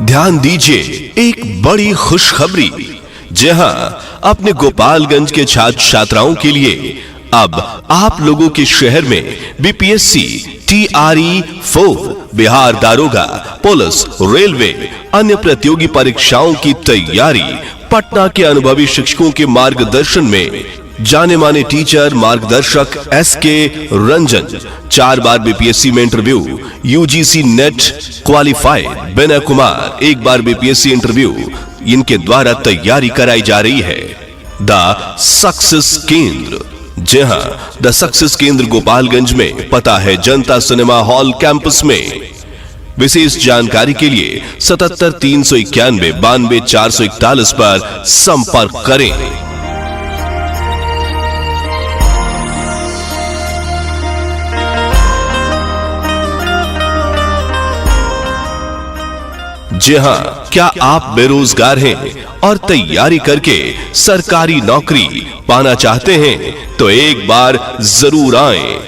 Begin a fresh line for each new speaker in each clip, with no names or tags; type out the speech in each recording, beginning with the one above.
ध्यान दीजिए, एक बड़ी खुशखबरी। जी हां, अपने गोपालगंज के छात्र छात्राओं के लिए अब आप लोगों के शहर में बीपीएससी, TRE 4, बिहार दारोगा, पुलिस, रेलवे, अन्य प्रतियोगी परीक्षाओं की तैयारी पटना के अनुभवी शिक्षकों के मार्गदर्शन में जाने माने टीचर मार्गदर्शक SK रंजन, 4 बार बीपीएससी में इंटरव्यू, UGC नेट क्वालिफाइड विनय कुमार, 1 बार बीपीएससी इंटरव्यू, इनके द्वारा तैयारी कराई जा रही है। द सक्सेस केंद्र। जी हां, द सक्सेस केंद्र गोपालगंज में, पता है जनता सिनेमा हॉल कैंपस में। विशेष जानकारी के लिए 77 391 92 441 पर संपर्क करें। जी हां, क्या आप बेरोजगार हैं और तैयारी करके सरकारी नौकरी पाना चाहते हैं तो एक बार जरूर आएं।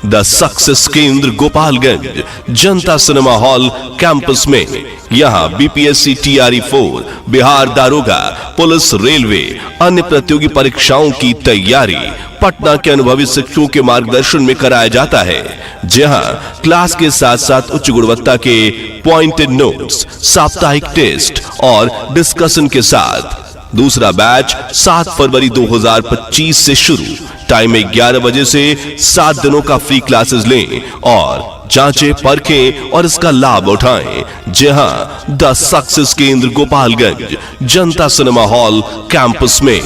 द सक्सेस केंद्र गोपालगंज, जनता सिनेमा हॉल कैंपस में। यहां बीपीएससी, TRE 4, बिहार दारोगा, पुलिस, रेलवे, अन्य प्रतियोगी परीक्षाओं की तैयारी पटना के अनुभवी शिक्षकों के मार्गदर्शन में कराया जाता है। जहां क्लास के साथ साथ उच्च गुणवत्ता के पॉइंटेड नोट्स, साप्ताहिक टेस्ट और डिस्कशन के साथ। दूसरा बैच 7 फरवरी 2025 से शुरू। टाइम 11 बजे से 7 दिनों का फ्री क्लासेस लें और जांचें, परखें और इसका लाभ उठाएं। जहां द सक्सेस केंद्र गोपालगंज, जनता सिनेमा हॉल कैंपस में।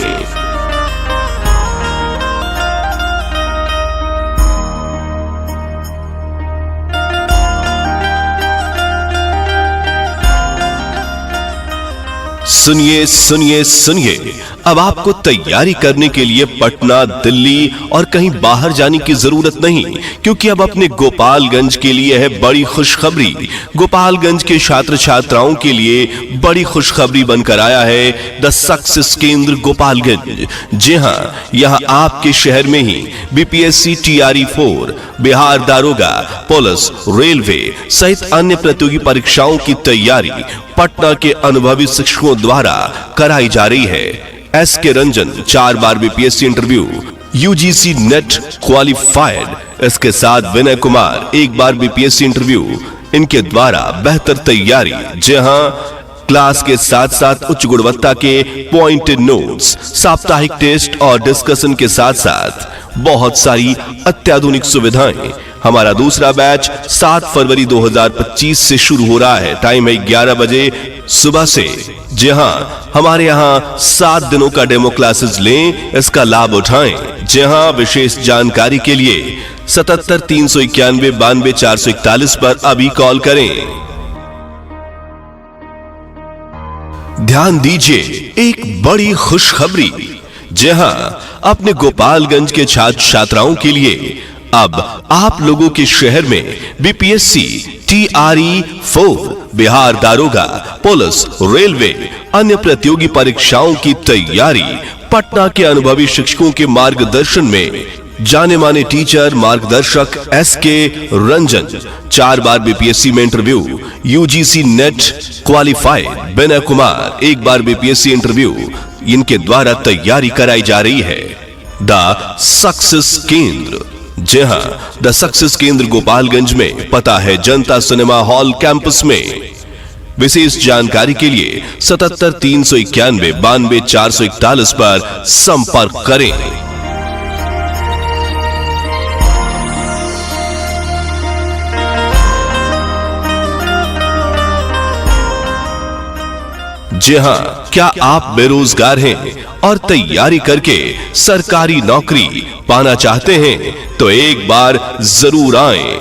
सुनिए सुनिए सुनिए, अब आपको तैयारी करने के लिए पटना, दिल्ली और कहीं बाहर जाने की जरूरत नहीं, क्योंकि अब अपने गोपालगंज के लिए है बड़ी खुशखबरी। गोपालगंज के छात्र छात्राओं के लिए बड़ी खुशखबरी बनकर आया है द सक्सेस केंद्र गोपालगंज। जी हां, यहां आपके शहर में ही बीपीएससी, TRE 4, बिहार दारोगा, पुलिस, रेलवे सहित अन्य प्रतियोगी परीक्षाओं की तैयारी पटना के अनुभवी शिक्षकों द्वारा कराई जा रही है। SK रंजन, 4 बार BPSC interview, UGC NET qualified, इसके साथ विनय कुमार, 1 बार बीपीएससी इंटरव्यू, इनके द्वारा बेहतर तैयारी। जहां क्लास के साथ साथ उच्च गुणवत्ता के पॉइंटेड नोट्स, साप्ताहिक टेस्ट और डिस्कशन के साथ साथ बहुत सारी अत्याधुनिक सुविधाएं। हमारा दूसरा बैच 7 फरवरी 2025 से शुरू हो रहा है। टाइम है 11 बजे सुबह से। जी हां, हमारे यहां 7 दिनों का डेमो क्लासेस लें, इसका लाभ उठाएं। जी हां, विशेष जानकारी के लिए 77 391 92 441 पर अभी कॉल करें। ध्यान दीजिए, एक बड़ी खुशखबरी। जी हां, अपने गोपालगंज के छात्र छात्राओं के लिए अब आप लोगों के शहर में बीपीएससी, TRE 4, बिहार दारोगा, पुलिस, रेलवे, अन्य प्रतियोगी परीक्षाओं की तैयारी पटना के अनुभवी शिक्षकों के मार्गदर्शन में जाने माने टीचर मार्गदर्शक SK रंजन, 4 बार बीपीएससी में इंटरव्यू, UGC नेट क्वालिफाइड विनय कुमार, 1 बार बीपीएससी इंटरव्यू, इनके द्वारा तैयारी कराई जा रही है। द सक्सेस केंद्र। जी हां, द सक्सेस केंद्र गोपालगंज में, पता है जनता सिनेमा हॉल कैंपस में। विशेष जानकारी के लिए 77 391 92 441 पर संपर्क करें। जी हां, क्या आप बेरोजगार हैं और तैयारी करके सरकारी नौकरी पाना चाहते हैं तो एक बार जरूर आएं।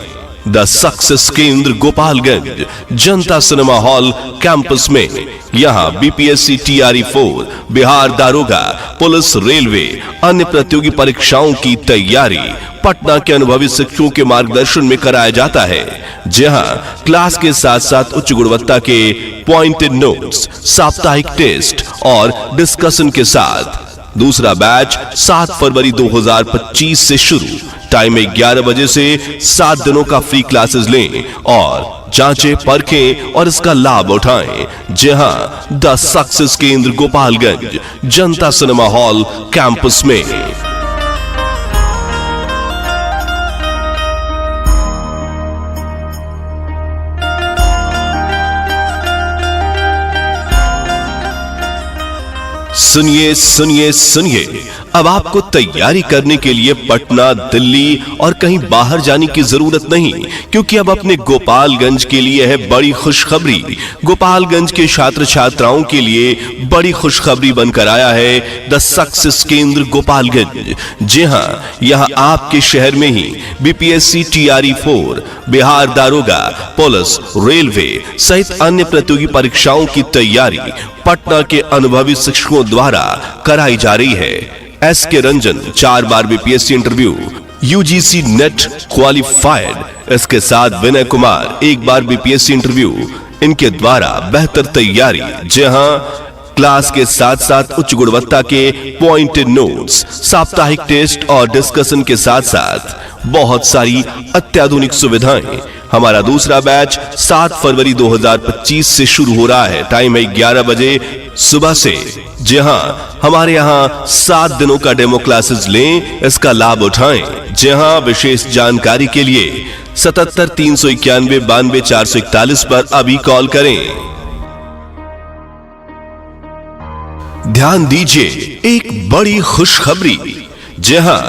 द सक्सेस केंद्र गोपालगंज, जनता सिनेमा हॉल कैंपस में। यहां बीपीएससी, TRE 4, बिहार दारोगा, पुलिस, रेलवे, अन्य प्रतियोगी परीक्षाओं की तैयारी पटना के अनुभवी शिक्षकों के मार्गदर्शन में कराया जाता है। जहां क्लास के साथ साथ उच्च गुणवत्ता के पॉइंटेड नोट्स, साप्ताहिक टेस्ट और डिस्कशन के साथ। दूसरा बैच 7 फरवरी 2025 से शुरू। टाइम 11 बजे से 7 दिनों का फ्री क्लासेस लें और जांचें, परखें और इसका लाभ उठाएं। जी हां, द सक्सेस केंद्र गोपालगंज, जनता सिनेमा हॉल कैंपस में। सुनिए सुनिए सुनिए, अब आपको तैयारी करने के लिए पटना, दिल्ली और कहीं बाहर जाने की जरूरत नहीं, क्योंकि अब अपने गोपालगंज के लिए है बड़ी खुशखबरी। गोपालगंज के छात्र छात्राओं के लिए बड़ी खुशखबरी बनकर आया है द सक्सेस केंद्र गोपालगंज। जी हां, यहां आपके शहर में ही बीपीएससी टीआरई 4, बिहार दारोगा, पुलिस, रेलवे सहित अन्य प्रतियोगी परीक्षाओं की तैयारी पटना के अनुभवी शिक्षकों द्वारा कराई जा रही है। एसके रंजन 4 बार BPSC interview, UGC NET qualified. इसके साथ विनय कुमार 1 बार बीपीएससी इंटरव्यू, इनके द्वारा बेहतर तैयारी। जी हां, क्लास के साथ साथ उच्च गुणवत्ता के पॉइंटेड नोट्स, साप्ताहिक टेस्ट और डिस्कशन के साथ साथ बहुत सारी अत्याधुनिक सुविधाएं। हमारा दूसरा बैच 7 फरवरी 2025 से शुरू हो रहा है। टाइम है 11 बजे सुबह से। जी हां, हमारे यहां 7 दिनों का डेमो क्लासेस लें, इसका लाभ उठाएं। जी हां, विशेष जानकारी के लिए 77 391 92 441 पर अभी कॉल करें। ध्यान दीजिए, एक बड़ी खुशखबरी। जी हां,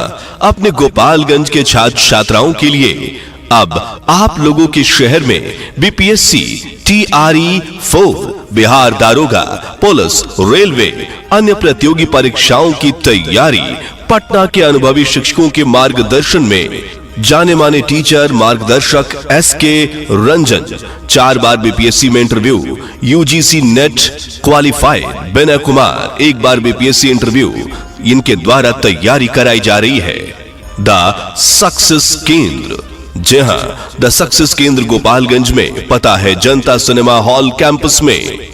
अपने गोपालगंज के छात्र छात्राओं के लिए अब आप लोगों के शहर में बीपीएससी टीआरई 4, बिहार दारोगा, पुलिस, रेलवे अन्य प्रतियोगी परीक्षाओं की तैयारी पटना के अनुभवी शिक्षकों के मार्गदर्शन में। जाने माने टीचर मार्गदर्शक एसके रंजन 4 बार बीपीएससी में इंटरव्यू, यूजीसी नेट क्वालिफाइड। विनय कुमार 1 बार बीपीएससी इंटरव्यू, इनके द्वारा तैयारी कराई जा रही है। द सक्सेस केंद्र। जी हां, द सक्सेस केंद्र गोपालगंज में, पता है जनता सिनेमा हॉल कैंपस में।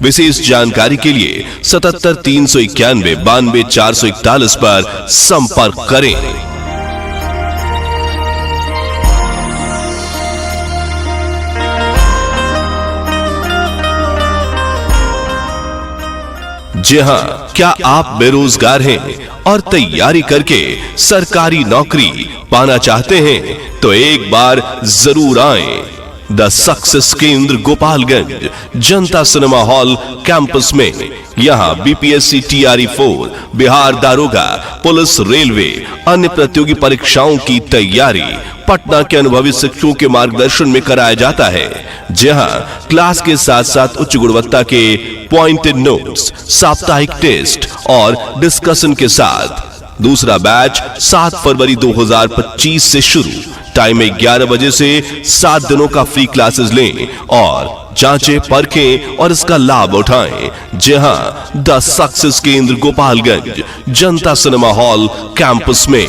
विशेष जानकारी के लिए 77 391 92 441 पर संपर्क करें। जी हां, क्या आप बेरोजगार हैं और तैयारी करके सरकारी नौकरी पाना चाहते हैं, तो एक बार जरूर आएं द सक्सेस केंद्र गोपालगंज, जनता सिनेमा हॉल कैंपस में। यहां बीपीएससी टीआरई 4, बिहार दारोगा, पुलिस, रेलवे अन्य प्रतियोगी परीक्षाओं की तैयारी पटना के अनुभवी शिक्षकों के मार्गदर्शन में कराया जाता है। जी हां, क्लास के साथ साथ उच्च गुणवत्ता के पॉइंटेड नोट्स, साप्ताहिक टेस्ट और डिस्कशन के साथ। दूसरा बैच 7 फरवरी 2025 से शुरू। टाइम 11 बजे से 7 दिनों का फ्री क्लासेस लें और जांचें, परखें और इसका लाभ उठाएं। जी हां, द सक्सेस केंद्र गोपालगंज, जनता सिनेमा हॉल कैंपस में।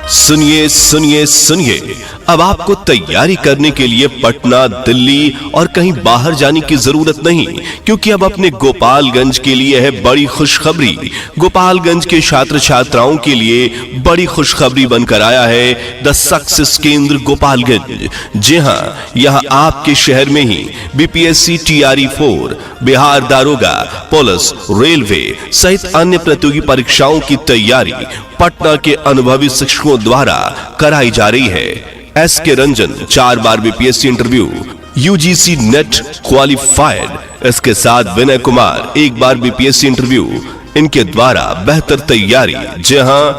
सुनिए सुनिए सुनिए, अब आपको तैयारी करने के लिए पटना, दिल्ली और कहीं बाहर जाने की जरूरत नहीं, क्योंकि अब अपने गोपालगंज के लिए है बड़ी खुशखबरी। गोपालगंज के छात्र छात्राओं के लिए बड़ी खुशखबरी बनकर आया है द सक्सेस केंद्र गोपालगंज। जी हां, यहां आपके शहर में ही बीपीएससी टीआरई 4, बिहार दारोगा, पुलिस, रेलवे सहित अन्य प्रतियोगी परीक्षाओं की तैयारी पटना के अनुभवी शिक्षकों द्वारा कराई जा रही है। एसके रंजन 4 बार BPSC interview, UGC NET qualified. इसके साथ विनय कुमार 1 बार बीपीएससी इंटरव्यू, इनके द्वारा बेहतर तैयारी। जी हां,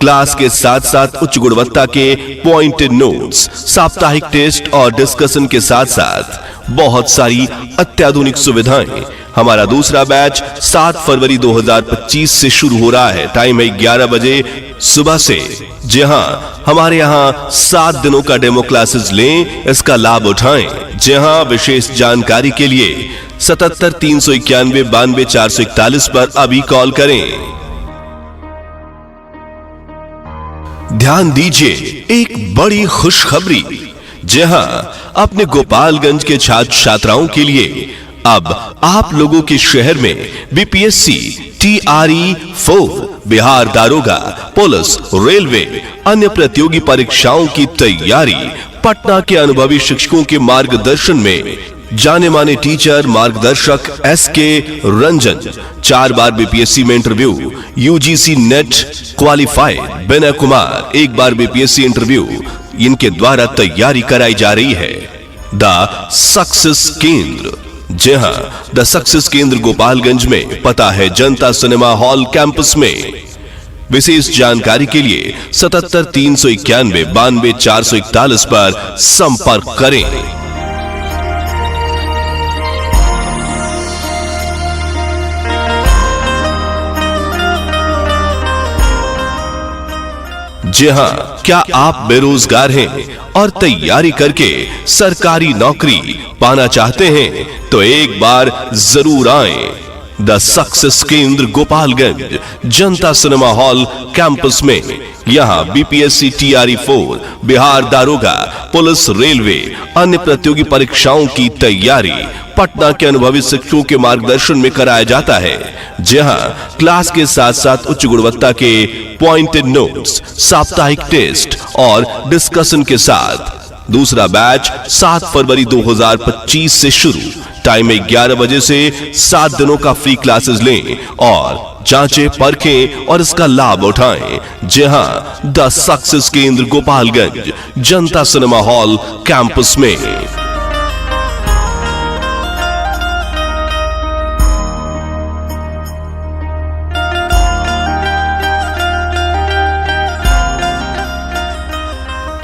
क्लास के साथ साथ उच्च गुणवत्ता के पॉइंटेड नोट्स, साप्ताहिक टेस्ट और डिस्कशन के साथ साथ बहुत सारी अत्याधुनिक सुविधाएं। हमारा दूसरा बैच 7 फरवरी 2025 से शुरू हो रहा है। टाइम है 11 बजे सुबह से। जी हां, हमारे यहां 7 दिनों का डेमो क्लासेस लें, इसका लाभ उठाएं। जी हां, विशेष जानकारी के लिए 77 391 92 441 पर अभी कॉल करें। ध्यान दीजिए, एक बड़ी खुशखबरी। जी हां, अपने गोपालगंज के छात्र छात्राओं के लिए अब आप लोगों के शहर में बीपीएससी, TRE 4, बिहार दारोगा, पुलिस, रेलवे, अन्य प्रतियोगी परीक्षाओं की तैयारी पटना के अनुभवी शिक्षकों के मार्गदर्शन में जाने माने टीचर मार्गदर्शक SK रंजन, 4 बार बीपीएससी में इंटरव्यू, UGC नेट क्वालिफाइड विनय कुमार, 1 बार बीपीएससी इंटरव्यू, इनके द्वारा तैयारी कराई जा रही है। द सक्सेस केंद्र। जी हां, द सक्सेस केंद्र गोपालगंज में, पता है जनता सिनेमा हॉल कैंपस में। विशेष जानकारी के लिए 77 391 92 441 पर संपर्क करें। जी हां, क्या आप बेरोजगार हैं और तैयारी करके सरकारी नौकरी पाना चाहते हैं तो एक बार जरूर आएं। द सक्सेस केंद्र गोपालगंज, जनता सिनेमा हॉल कैंपस में। यहां बीपीएससी, TRE 4, बिहार दारोगा, पुलिस, रेलवे, अन्य प्रतियोगी परीक्षाओं की तैयारी पटना के अनुभवी शिक्षकों के मार्गदर्शन में कराया जाता है। जहां क्लास के साथ साथ उच्च गुणवत्ता के पॉइंटेड नोट्स, साप्ताहिक टेस्ट और डिस्कशन के साथ। दूसरा बैच 7 फरवरी 2025 से शुरू। टाइम 11 बजे से 7 दिनों का फ्री क्लासेस लें और जांचें, परखें और इसका लाभ उठाएं। जहां द सक्सेस केंद्र गोपालगंज, जनता सिनेमा हॉल कैंपस में।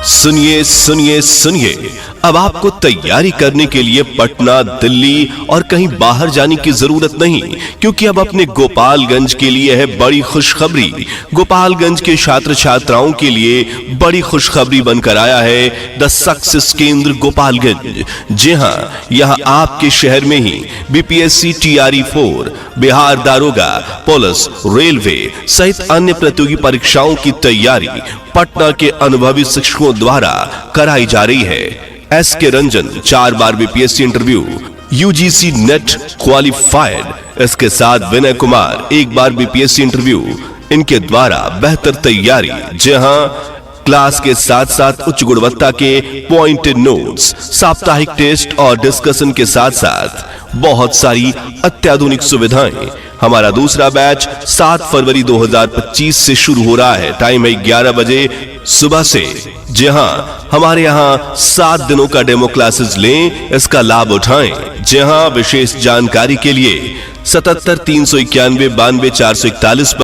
सुनिए सुनिए सुनिए, अब आपको तैयारी करने के लिए पटना, दिल्ली और कहीं बाहर जाने की जरूरत नहीं, क्योंकि अब अपने गोपालगंज के लिए है बड़ी खुशखबरी। गोपालगंज के छात्र छात्राओं के लिए बड़ी खुशखबरी बनकर आया है द सक्सेस केंद्र गोपालगंज। जी हां, यहां आपके शहर में ही बीपीएससी, TRE 4, बिहार दारोगा, पुलिस, रेलवे सहित अन्य प्रतियोगी परीक्षाओं की तैयारी पटना के अनुभवी शिक्षकों द्वारा कराई जा रही है। SK रंजन, 4 बार BPSC interview, UGC NET qualified. इसके साथ विनय कुमार, 1 बार बीपीएससी इंटरव्यू, इनके द्वारा बेहतर तैयारी। जहां क्लास के साथ साथ उच्च गुणवत्ता के पॉइंटेड नोट्स, साप्ताहिक टेस्ट और डिस्कशन के साथ साथ बहुत सारी अत्याधुनिक सुविधाएं। हमारा दूसरा बैच 7 फरवरी 2025 से शुरू हो रहा है। टाइम है 11 बजे सुबह से। जी हां, हमारे यहां 7 दिनों का डेमो क्लासेस लें, इसका लाभ उठाएं। जी हां, विशेष जानकारी के लिए 77 391 92 441